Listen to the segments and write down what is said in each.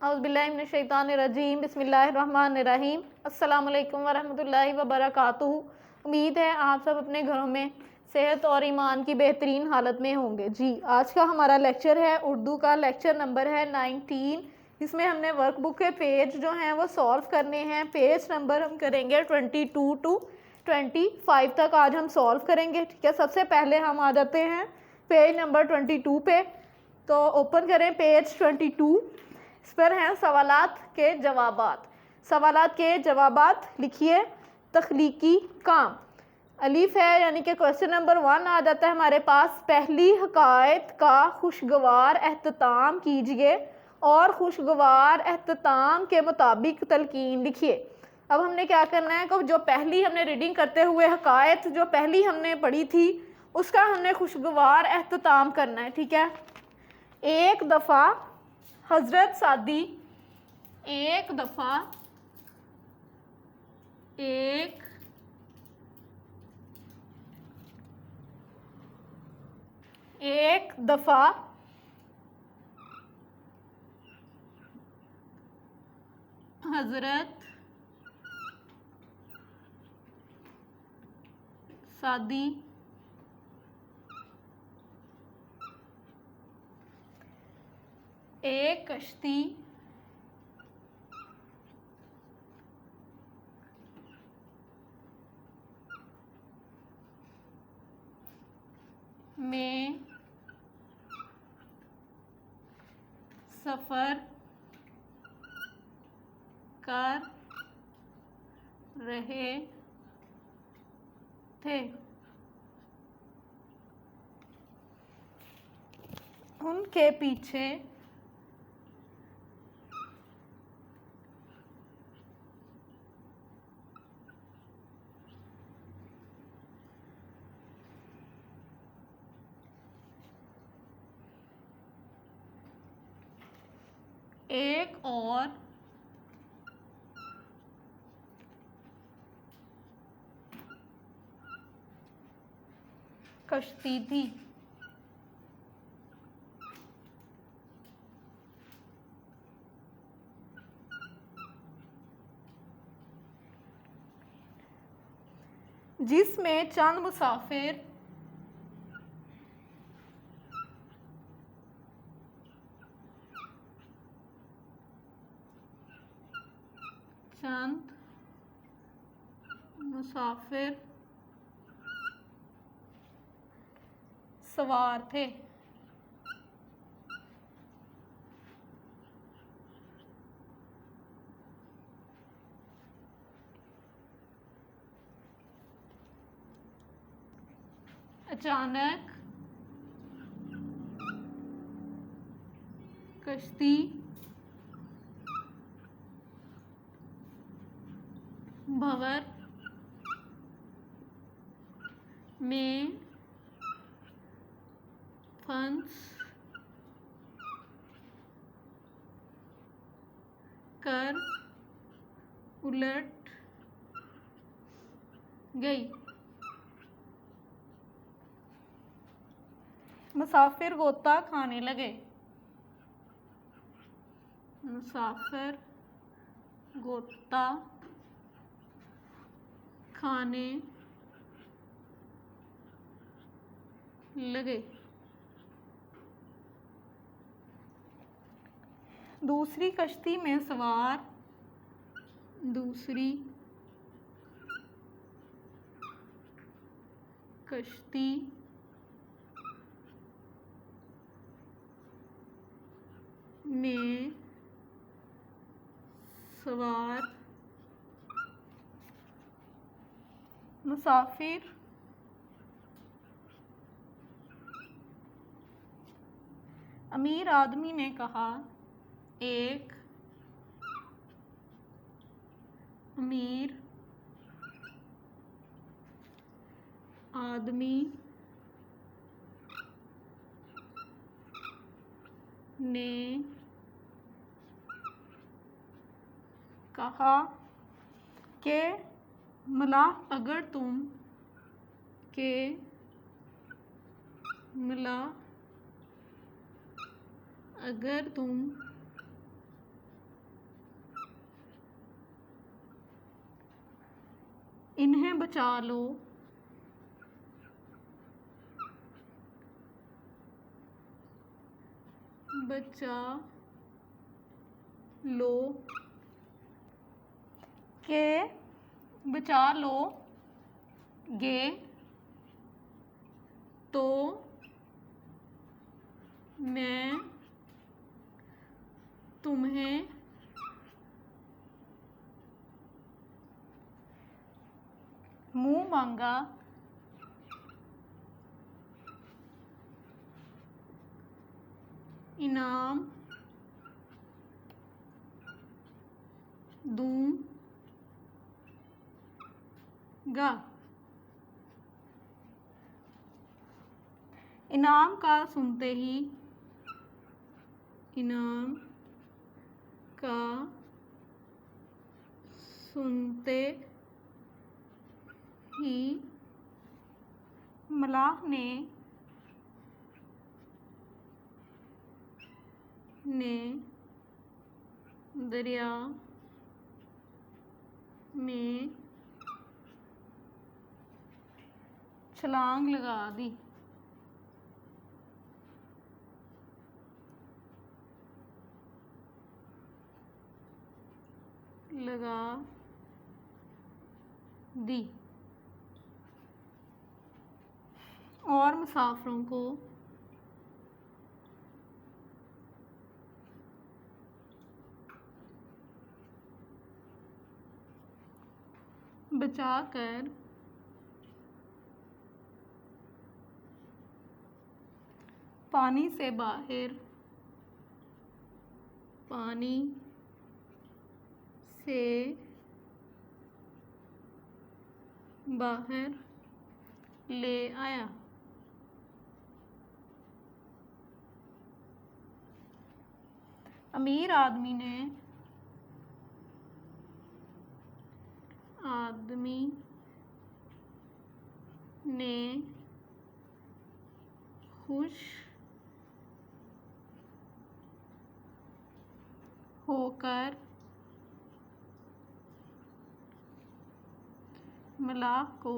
औज़ुबिल्लाहिमिनश्शैतानिर्रजीम बिस्मिल्लाहिर्रहमानिर्रहीम अस्सलामु अलैकुम वरहमतुल्लाहि वबरकातुहू। उम्मीद है आप सब अपने घरों में सेहत और ईमान की बेहतरीन हालत में होंगे। जी, आज का हमारा लेक्चर है उर्दू का, लेक्चर नंबर है 19। इसमें हमने वर्कबुक के पेज जो हैं वो सॉल्व करने हैं। पेज नंबर हम करेंगे 22 टू 25 तक आज हम सॉल्व करेंगे। ठीक है, सबसे पहले हम आ जाते हैं पेज नंबर 22 पे। तो ओपन करें पेज 22। इस पर हैं सवालात के जवाबात। सवालात के जवाबात लिखिए। तख्लीकी काम अलीफ है, यानी कि क्वेश्चन नंबर 1 आ जाता है हमारे पास। पहली हकायत का खुशगवार एहतताम कीजिए और खुशगवार एहतताम के मुताबिक तलकीन लिखिए। अब हमने क्या करना है कि जो पहली हमने रीडिंग करते हुए हकायत जो पहली हमने पढ़ी थी उसका हमने खुशगवार एहतताम करना है। ठीक है, एक दफ़ा हज़रत सादी, एक दफ़ा, एक दफ़ा हज़रत सादी एक कश्ती में सफ़र कर रहे थे। उनके पीछे एक और कश्ती थी। जिसमें चंद मुसाफिर सवार थे। अचानक कश्ती भंवर में फंस कर उलट गई। मुसाफिर गोता खाने लगे। मुसाफिर गोता खाने लगे। दूसरी कश्ती में सवार दूसरी कश्ती में सवार मुसाफिर अमीर आदमी ने कहा, एक अमीर आदमी ने कहा कि मला अगर तुम इन्हें बचा लो, बचा लो, के बचा लो गे तो मैं तुम्हें मुंह मांगा इनाम दूंगा। इनाम का सुनते ही, इनाम का सुनते ही मलाह ने दरिया में छलांग लगा दी। और मुसाफिरों को बचाकर पानी से बाहर ले आया। अमीर आदमी ने खुश होकर मलाह को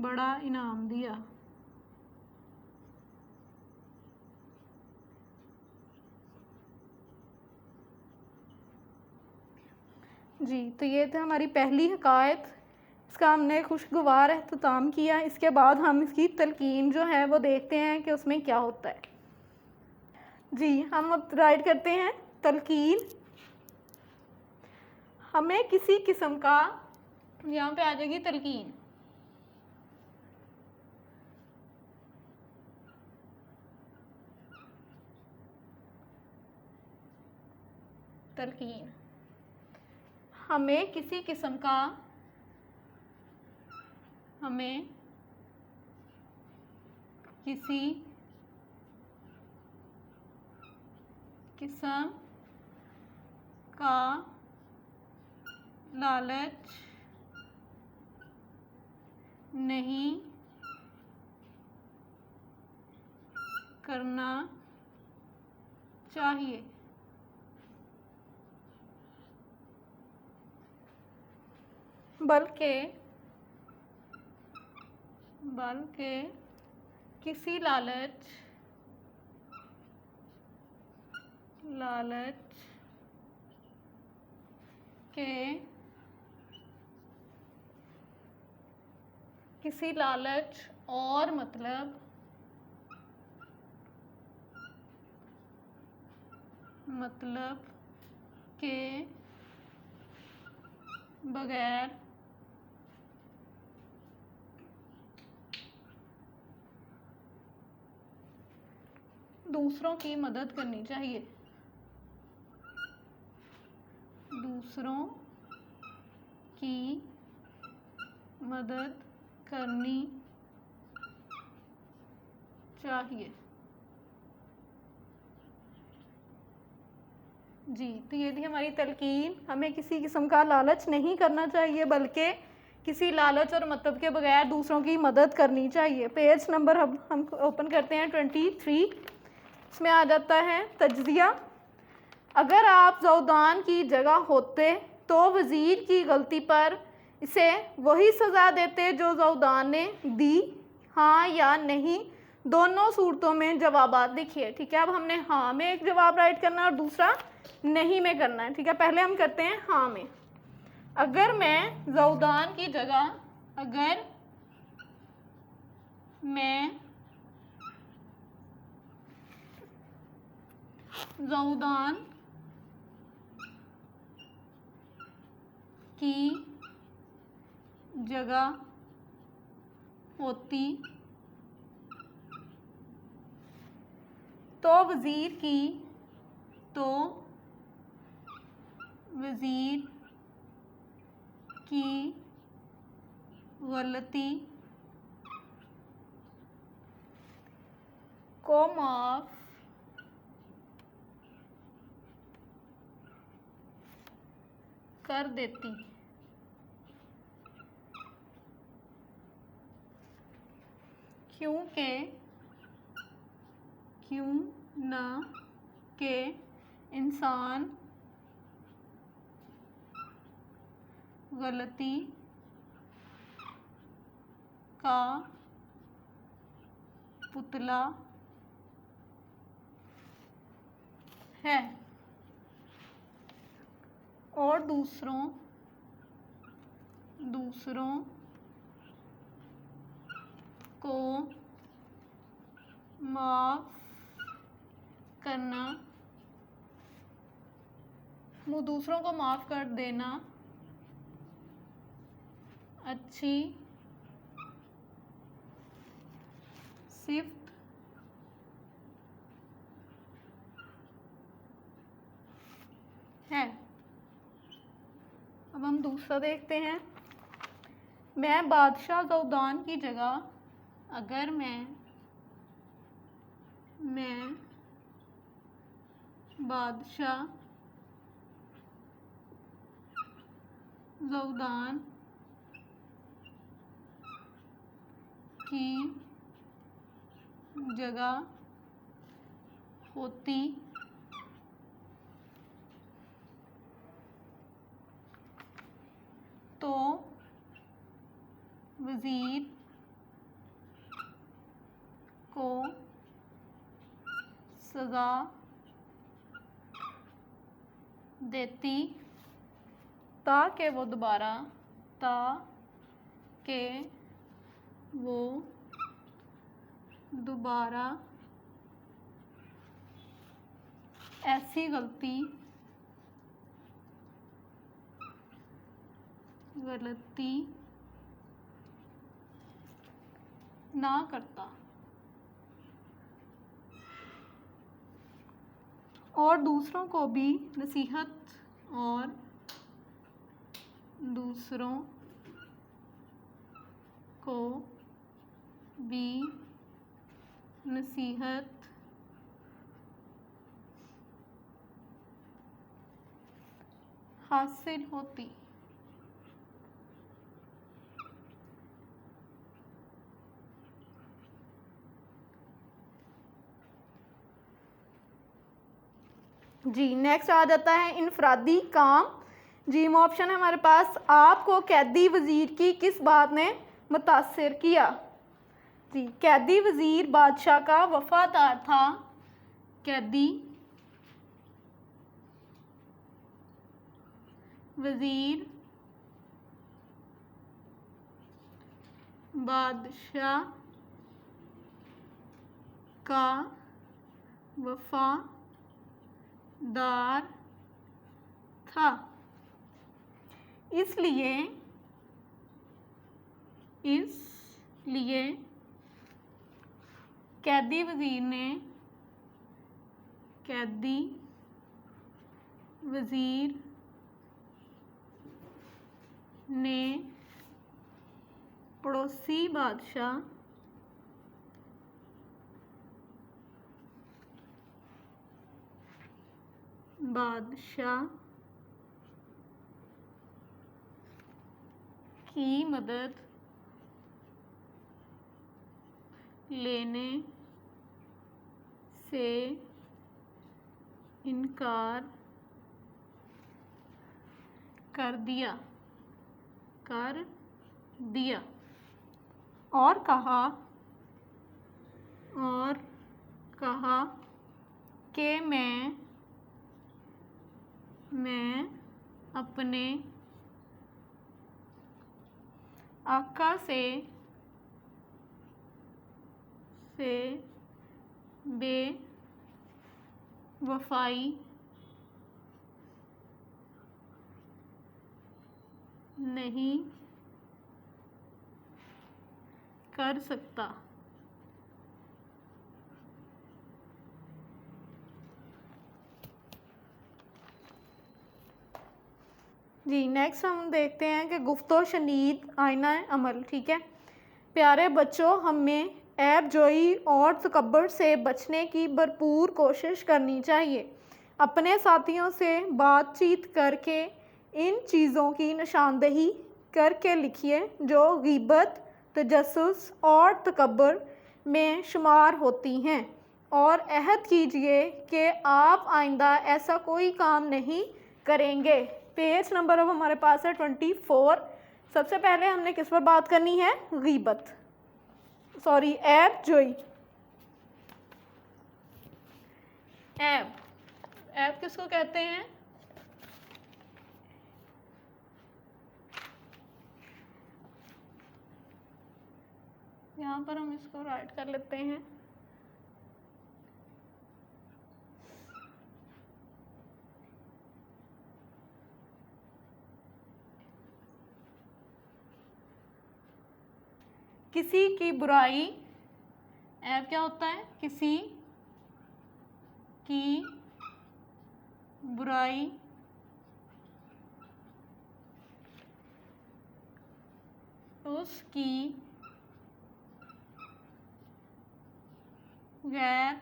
बड़ा इनाम दिया। जी, तो ये था हमारी पहली हकायत। इसका हमने खुशगवार अख्ताम किया। इसके बाद हम इसकी तलकीन जो है वो देखते हैं कि उसमें क्या होता है। जी, हम अब राइट करते हैं तलकीन। हमें किसी किस्म का, यहाँ पे आ जाएगी तलकीन, हमें किसी किस्म का, हमें किसी किस्म का लालच नहीं करना चाहिए, बल्कि किसी लालच के किसी लालच और मतलब के बगैर दूसरों की मदद करनी चाहिए, दूसरों की मदद करनी चाहिए। जी, तो ये थी हमारी तलकीन। हमें किसी किस्म का लालच नहीं करना चाहिए, बल्कि किसी लालच और मतलब के बगैर दूसरों की मदद करनी चाहिए। पेज नंबर हम ओपन करते हैं 23। इसमें आ जाता है तज्जिया। अगर आप ज़ौदान की जगह होते तो वज़ीर की गलती पर इसे वही सज़ा देते जो ज़ौदान ने दी, हाँ या नहीं। दोनों सूरतों में जवाबात लिखिए। ठीक है, अब हमने हाँ में एक जवाब राइट करना है और दूसरा नहीं में करना है। ठीक है, पहले हम करते हैं हाँ में। अगर मैं ज़ौदान की जगह, अगर मैं ज़ौदान की जगह होती तो वज़ीर की गलती को माफ़ कर देती। क्यों ना के इंसान गलती का पुतला है और दूसरों को माफ़ करना, दूसरों को माफ़ कर देना अच्छी सिफ्त है। अब हम दूसरा देखते हैं। मैं बादशाह ज़ौदान की जगह, अगर मैं बादशाह ज़ौदान की जगह होती तो वज़ीर को सज़ा देती ताकि वो दोबारा ऐसी गलती ना करता और दूसरों को भी नसीहत हासिल होती। जी, नेक्स्ट आ जाता है इनफरादी काम। जी ऑप्शन है हमारे पास, आपको कैदी वज़ीर की किस बात ने मुतासिर किया। जी, कैदी वज़ीर बादशाह का वफादार था। कैदी वज़ीर बादशाह का वफादार था, इसलिए कैदी वज़ीर ने पड़ोसी बादशाह की मदद लेने से इनकार कर दिया, कर दिया। और कहा, और कहा कि मैं अपने आका से बेवफाई नहीं कर सकता। जी नेक्स्ट हम देखते हैं कि गुफ्तो शनीद आईना अमल। ठीक है, प्यारे बच्चों, हमें ऐब जोई और तकब्बुर से बचने की भरपूर कोशिश करनी चाहिए। अपने साथियों से बातचीत करके इन चीज़ों की निशानदेही करके लिखिए जो गीबत, तजस्सुस और तकब्बुर में शुमार होती हैं, और अहद कीजिए कि आप आइंदा ऐसा कोई काम नहीं करेंगे। पेज नंबर अब हमारे पास है 24। सबसे पहले हमने किस पर बात करनी है? गीबत, सॉरी ऐब जोई। ऐब किसको कहते हैं? यहाँ पर हम इसको राइट कर लेते हैं। किसी की बुराई, ऐब क्या होता है? किसी की बुराई उसकी गैर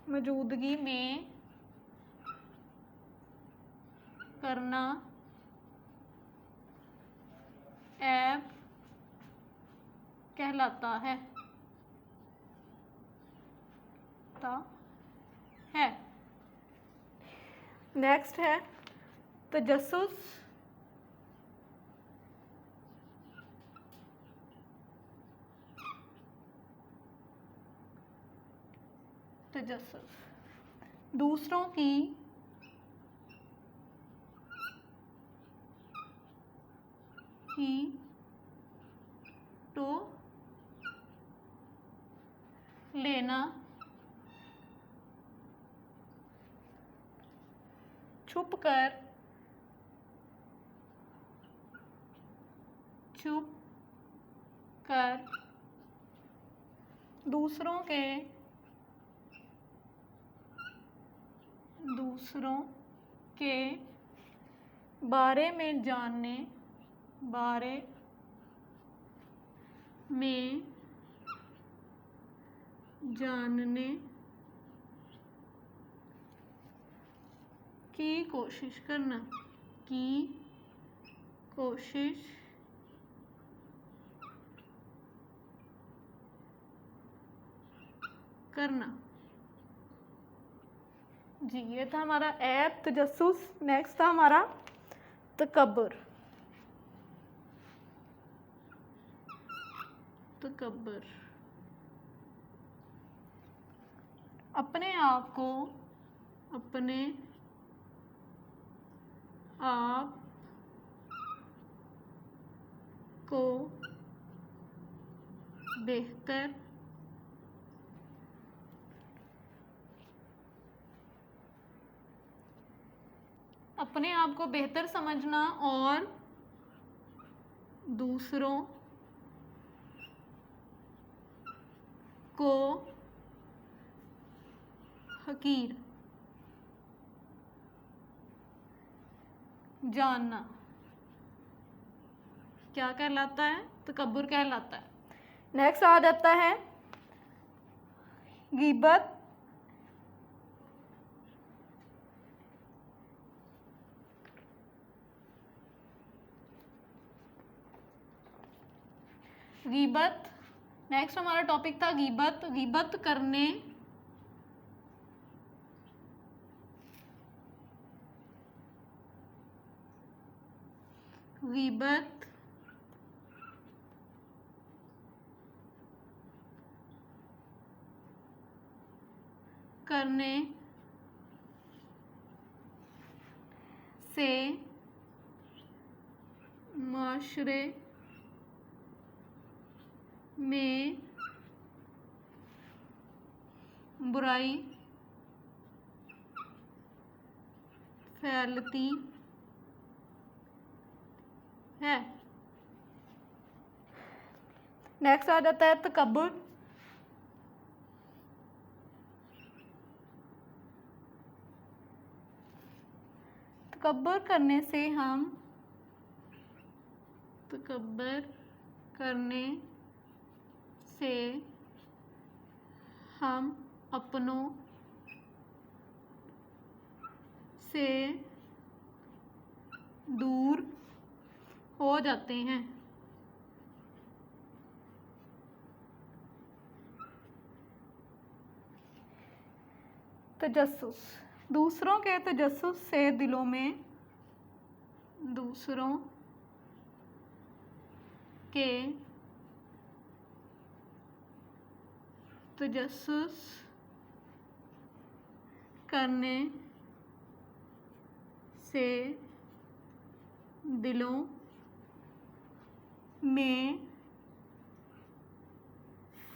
मौजूदगी में करना ऐब कहलाता है। नेक्स्ट है तजस्सुस। दूसरों की तो लेना, छुप कर दूसरों के बारे में जानने की कोशिश करना। जी ये था हमारा ऐब, तजस्सुस। नेक्स्ट था हमारा तकब्बुर। अपने आप को बेहतर समझना और दूसरों को हकीर जानना क्या कहलाता है? तकब्बुर कहलाता है। नेक्स्ट आ जाता है गीबत। गीबत। नेक्स्ट हमारा टॉपिक था गीबत। गीबत करने गीबत करने से माशरे में बुराई फैलती है। नेक्स्ट आ जाता है तकब्बुर। तकब्बुर करने से हम तकब्बुर करने से हम अपनों से दूर हो जाते हैं। तजस्सुस। दूसरों के तजस्सुस से दिलों में दूसरों के तजस्सुस करने से दिलों में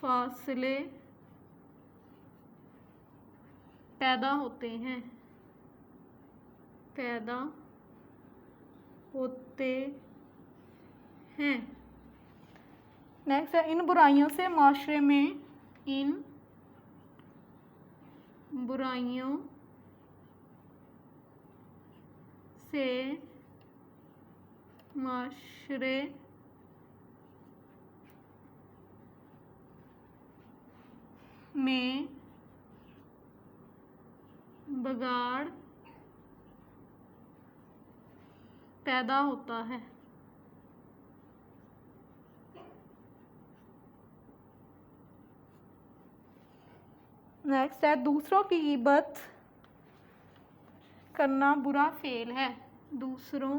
फासले पैदा होते हैं। पैदा होते हैं। नेक्स्ट है इन बुराइयों से माशरे में इन बुराइयों से माशरे में बगाड़ पैदा होता है। नेक्स्ट है दूसरों की ग़ीबत करना बुरा फेल है। दूसरों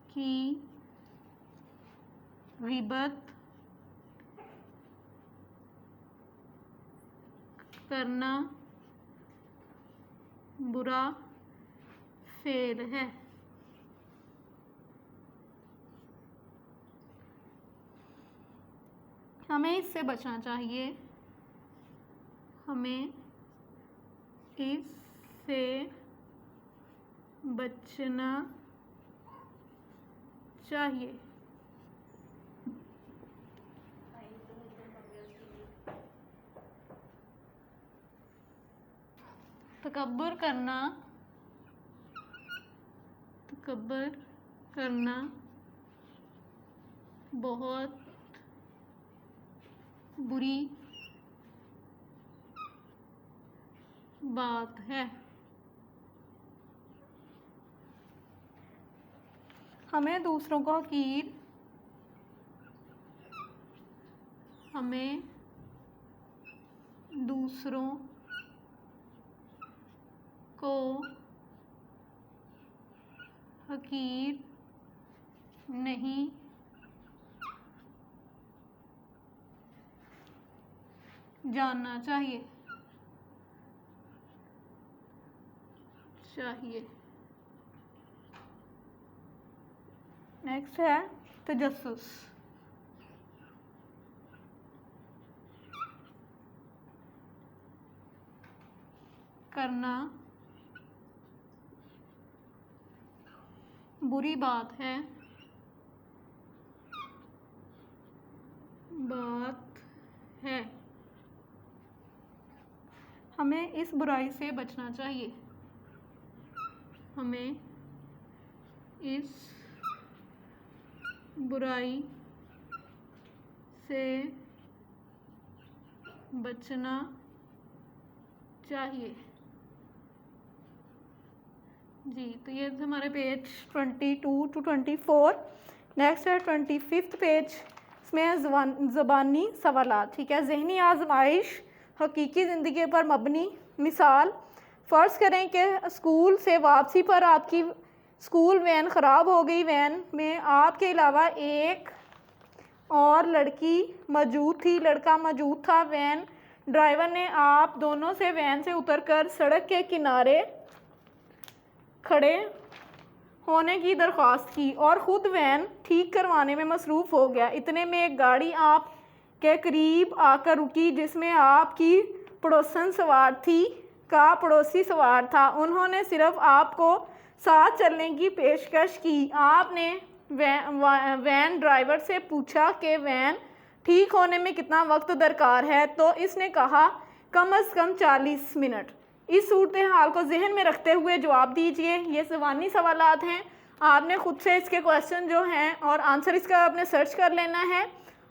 की ग़ीबत करना बुरा फेल है। हमें इससे बचना चाहिए। हमें इससे बचना चाहिए। तकब्बुर करना बहुत बुरी बात है। हमें दूसरों को हकीर नहीं जानना चाहिए। नेक्स्ट है तजस्सुस। करना बुरी बात है। हमें इस बुराई से बचना चाहिए। हमें इस बुराई से बचना चाहिए। जी, तो ये हमारे पेज 22 to 24। नेक्स्ट है 25 पेज, इसमें है ज़बानी सवालात, ठीक है। ज़हनी आजमाइश हकीकी ज़िंदगी पर मबनी। मिसाल, फ़र्ज़ करें कि स्कूल से वापसी पर आपकी स्कूल वैन ख़राब हो गई। वैन में आपके अलावा एक और लड़की मौजूद थी, लड़का मौजूद था। वैन ड्राइवर ने आप दोनों से वैन से उतरकर सड़क के किनारे खड़े होने की दरख्वास्त की और ख़ुद वैन ठीक करवाने में मसरूफ़ हो गया। इतने में एक गाड़ी आप के करीब आकर रुकी जिसमें आपकी पड़ोसन सवार थी का पड़ोसी सवार था। उन्होंने सिर्फ आपको साथ चलने की पेशकश की। आपने वैन ड्राइवर से पूछा कि वैन ठीक होने में कितना वक्त दरकार है, तो इसने कहा कम से कम 40 मिनट। इस सूरत हाल को जहन में रखते हुए जवाब दीजिए। ये ज़बानी सवालात हैं, आपने ख़ुद से इसके क्वेश्चन जो हैं और आंसर इसका आपने सर्च कर लेना है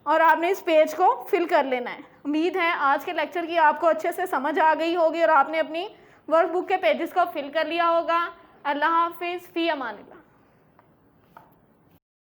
और आपने इस पेज को फिल कर लेना है। उम्मीद है आज के लेक्चर की आपको अच्छे से समझ आ गई होगी और आपने अपनी वर्कबुक के पेजेस को फिल कर लिया होगा। अल्लाह हाफिज़, फ़ी अमानिल्लाह।